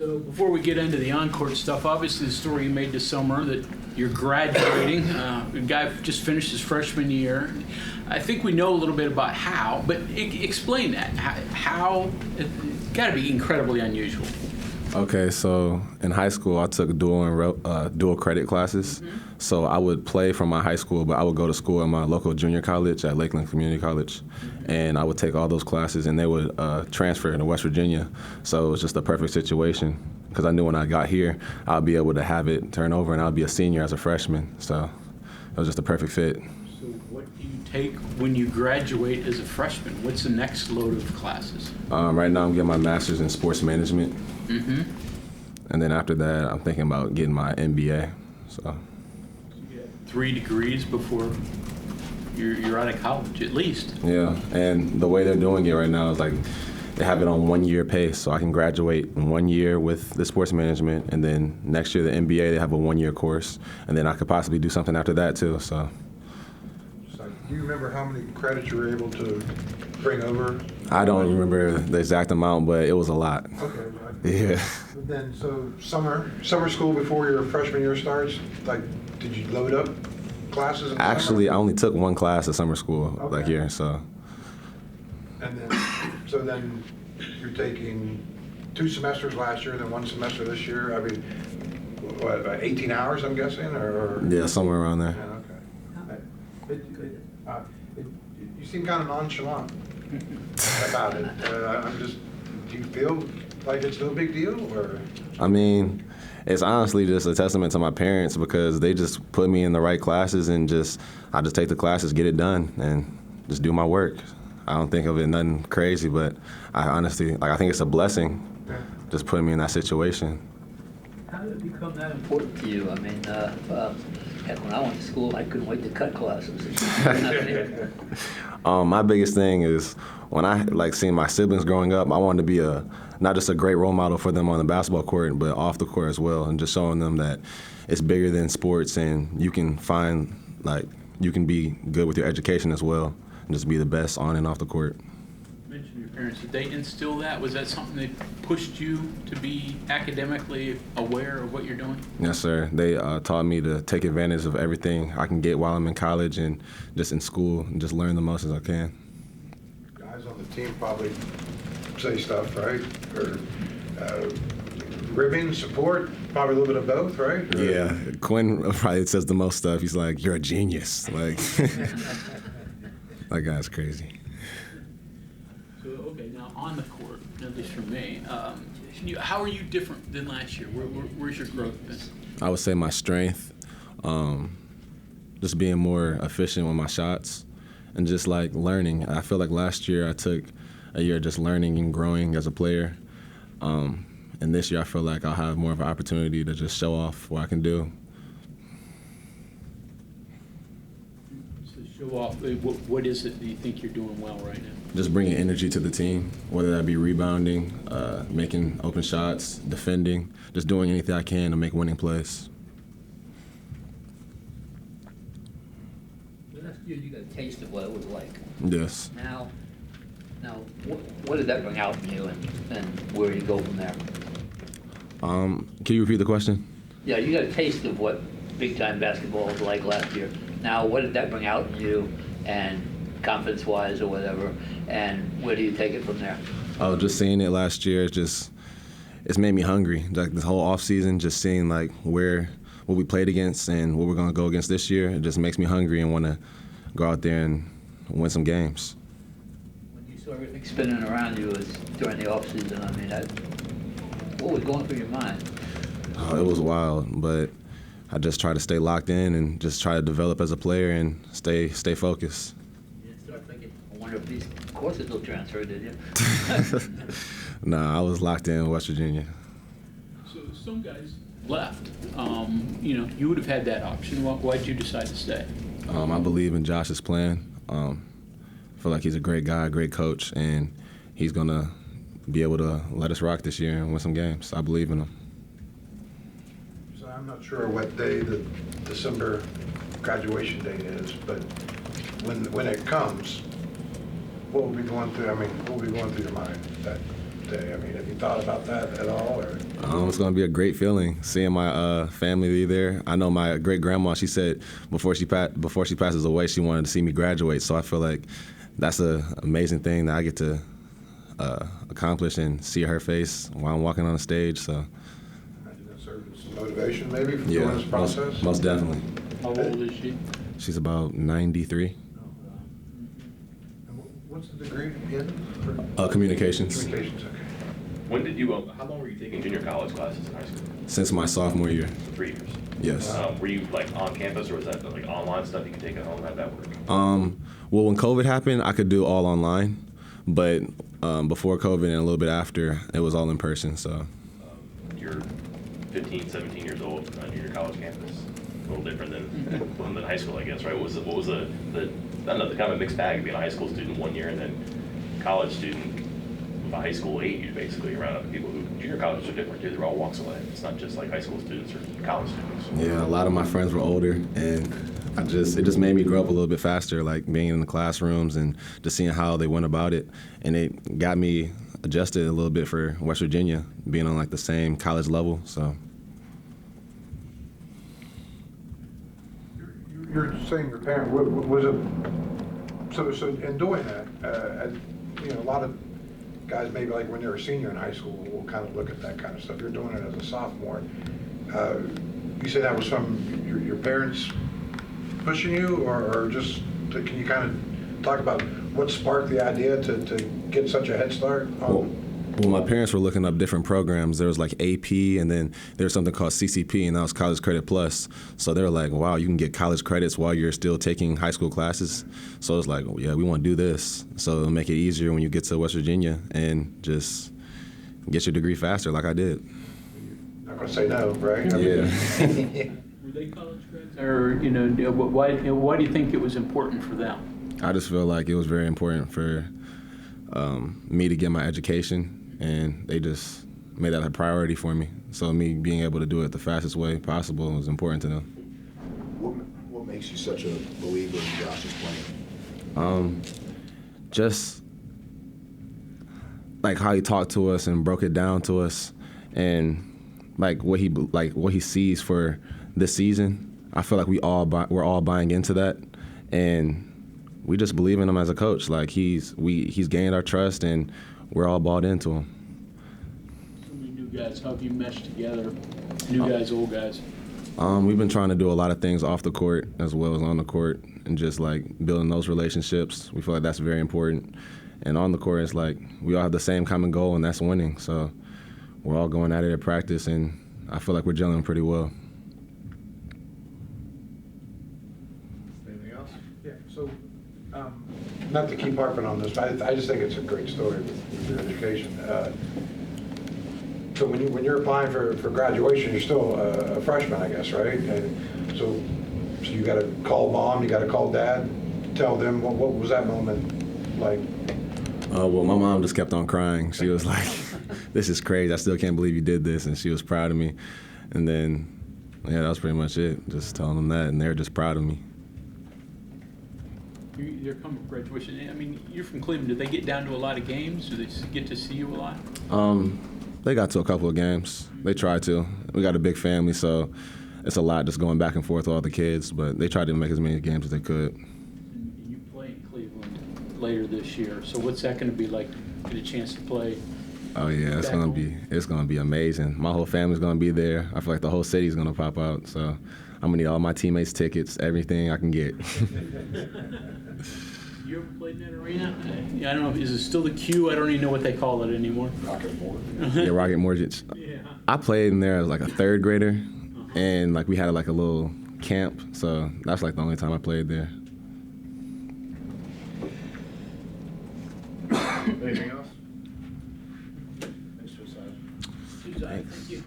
So before we get into the on-court stuff, obviously the story you made this summer that you're graduating. The guy just finished his freshman year. I think we know a little bit about how, but explain that. How it's got to be incredibly unusual. Okay, so in high school, I took dual credit classes. Mm-hmm. So I would play from my high school, but I would go to school at my local junior college at Lakeland Community College. Mm-hmm. And I would take all those classes, and they would transfer to West Virginia. So it was just a perfect situation because I knew when I got here, I'd be able to have it turn over, and I'd be a senior as a freshman. So it was just a perfect fit. So what do you take when you graduate as a freshman? What's the next load of classes? Right now, I'm getting my master's in sports management. Mm-hmm. And then after that, I'm thinking about getting my MBA. So you get 3 degrees before you're out of college, at least. Yeah, and the way they're doing it right now is like they have it on 1-year pace, so I can graduate in 1 year with the sports management, and then next year the MBA, they have a 1-year course, and then I could possibly do something after that too. So do you remember how many credits you were able to bring over? I don't remember the exact amount, but it was a lot. Okay. Yeah. Then, so summer school before your freshman year starts, like, did you load up classes? Actually, I only took 1 class at summer school that year, so. And then you're taking 2 semesters last year, then 1 semester this year. I mean, what, about 18 hours, I'm guessing, or? Yeah, somewhere around there. Yeah, okay. You seem kind of nonchalant about it. Do you feel like it's no big deal, or? I mean, it's honestly just a testament to my parents because they just put me in the right classes and I just take the classes, get it done, and just do my work. I don't think of it nothing crazy, but I honestly, I think it's a blessing just putting me in that situation. How did it become that important to you? I mean, heck, when I went to school, I couldn't wait to cut classes. My biggest thing is when I seeing my siblings growing up, I wanted to be not just a great role model for them on the basketball court, but off the court as well, and just showing them that it's bigger than sports, and you can you can be good with your education as well, and just be the best on and off the court. You mentioned your parents. Did they instill that? Was that something that pushed you to be academically aware of what you're doing? Yes, sir. They taught me to take advantage of everything I can get while I'm in college and just in school, and just learn the most as I can. Guys on the team probably say stuff, right? Or ribbing, support, probably a little bit of both, right? Or? Yeah, Quinn probably says the most stuff. He's like, "You're a genius." Like, that guy's crazy. So, okay, now on the court, at least for me, how are you different than last year? Where's your growth been? I would say my strength, just being more efficient with my shots, and just learning. I feel like last year I took a year just learning and growing as a player. And this year I feel like I'll have more of an opportunity to just show off what I can do. So show off, what is it that you think you're doing well right now? Just bringing energy to the team, whether that be rebounding, making open shots, defending, just doing anything I can to make winning plays. Last year you got a taste of what it was like. Yes. Now, what did that bring out in you, and where do you go from there? Can you repeat the question? Yeah, you got a taste of what big-time basketball was like last year. Now, what did that bring out in you, and confidence-wise or whatever, and where do you take it from there? Oh, just seeing it last year, it's made me hungry. Like this whole off season, just seeing what we played against and what we're gonna go against this year, it just makes me hungry and want to go out there and win some games. So everything spinning around you during the off season. I mean, what was going through your mind? Oh, it was wild, but I just try to stay locked in and just try to develop as a player and stay focused. You didn't start thinking, I wonder if these courses will transfer, did you? Nah, I was locked in West Virginia. So some guys left. You would have had that option. Why'd you decide to stay? I believe in Josh's plan. I feel like he's a great guy, great coach, and he's going to be able to let us rock this year and win some games. I believe in him. So I'm not sure what day the December graduation date is, but when it comes, what will be going through your mind? day? I mean, have you thought about that at all, or? It's gonna be a great feeling seeing my family be there. I know my great grandma. She said before she passes away, she wanted to see me graduate. So I feel like that's an amazing thing that I get to accomplish and see her face while I'm walking on the stage. So That served as some motivation maybe for doing this process? most definitely. How old is she? She's about 93. And what's the degree in? Communications. Communications, okay. When did you, how long were you taking junior college classes in high school? Since my sophomore year. 3 years. Yes. Were you like on campus or was that like online stuff you could take at home? How'd that work? Well, when COVID happened, I could do all online, but before COVID and a little bit after, it was all in person. So You're 15, 17 years old on junior college campus. A little different than high school, I guess, right? What was the I don't know, the kind of a mixed bag of being a high school student 1 year and then college student with a high school age, basically, around other people who, junior colleges are different too. They're all walks of life. It's not just like high school students or college students. yeah, a lot of my friends were older, and it just made me grow up a little bit faster, like being in the classrooms and just seeing how they went about it. And it got me adjusted a little bit for West Virginia, being on like the same college level, so. You're saying your parent, was it, so in doing that, you know, a lot of guys maybe like when they're a senior in high school will kind of look at that kind of stuff. You're doing it as a sophomore. You say that was from your parents pushing you, or just, can you kind of talk about what sparked the idea to get such a head start? Well, my parents were looking up different programs. There was like AP, and then there was something called CCP, and that was College Credit Plus. So they were like, wow, you can get college credits while you're still taking high school classes. So it was like, yeah, we want to do this. So it'll make it easier when you get to West Virginia and just get your degree faster like I did. Not going to say no, right? Yeah. Were they college grads? Or, you know, why do you think it was important for them? I just feel like it was very important for me to get my education, and they just made that a priority for me. So me being able to do it the fastest way possible was important to them. What makes you such a believer in Josh's plan? Just like how he talked to us and broke it down to us, and like what he sees for this season. I feel like we're all buying into that, and we just believe in him as a coach. Like he's gained our trust, and we're all bought into him. So many new guys, how have you meshed together? New guys, old guys. We've been trying to do a lot of things off the court as well as on the court, and just like building those relationships. We feel like that's very important. And on the court, it's like we all have the same common goal, and that's winning. So we're all going at it at practice, and I feel like we're gelling pretty well. Anything else? Yeah, so, not to keep harping on this, but I just think it's a great story with your education. So when you're applying for graduation, you're still a freshman, I guess, right? And so you got to call mom, you got to call dad, tell them, what was that moment like? Well, my mom just kept on crying. She was like, this is crazy. I still can't believe you did this. And she was proud of me. And then, yeah, that was pretty much it. Just telling them that, and they were just proud of me. You're coming from graduation. I mean, you're from Cleveland. Do they get down to a lot of games? Do they get to see you a lot? They got to a couple of games. They try to. We got a big family, so it's a lot just going back and forth with all the kids, but they tried to make as many games as they could. And you play in Cleveland later this year. So what's that going to be like? Get a chance to play? Oh yeah, it's gonna be amazing. My whole family's gonna be there. I feel like the whole city's gonna pop out. So I'm gonna need all my teammates' tickets, everything I can get. You ever played in that arena? I don't know. Is it still the Q? I don't even know what they call it anymore. Rocket Mortgage. Yeah, Rocket Mortgage. Yeah. I played in there as like a third grader, and like we had like a little camp. So that's like the only time I played there. Anything else?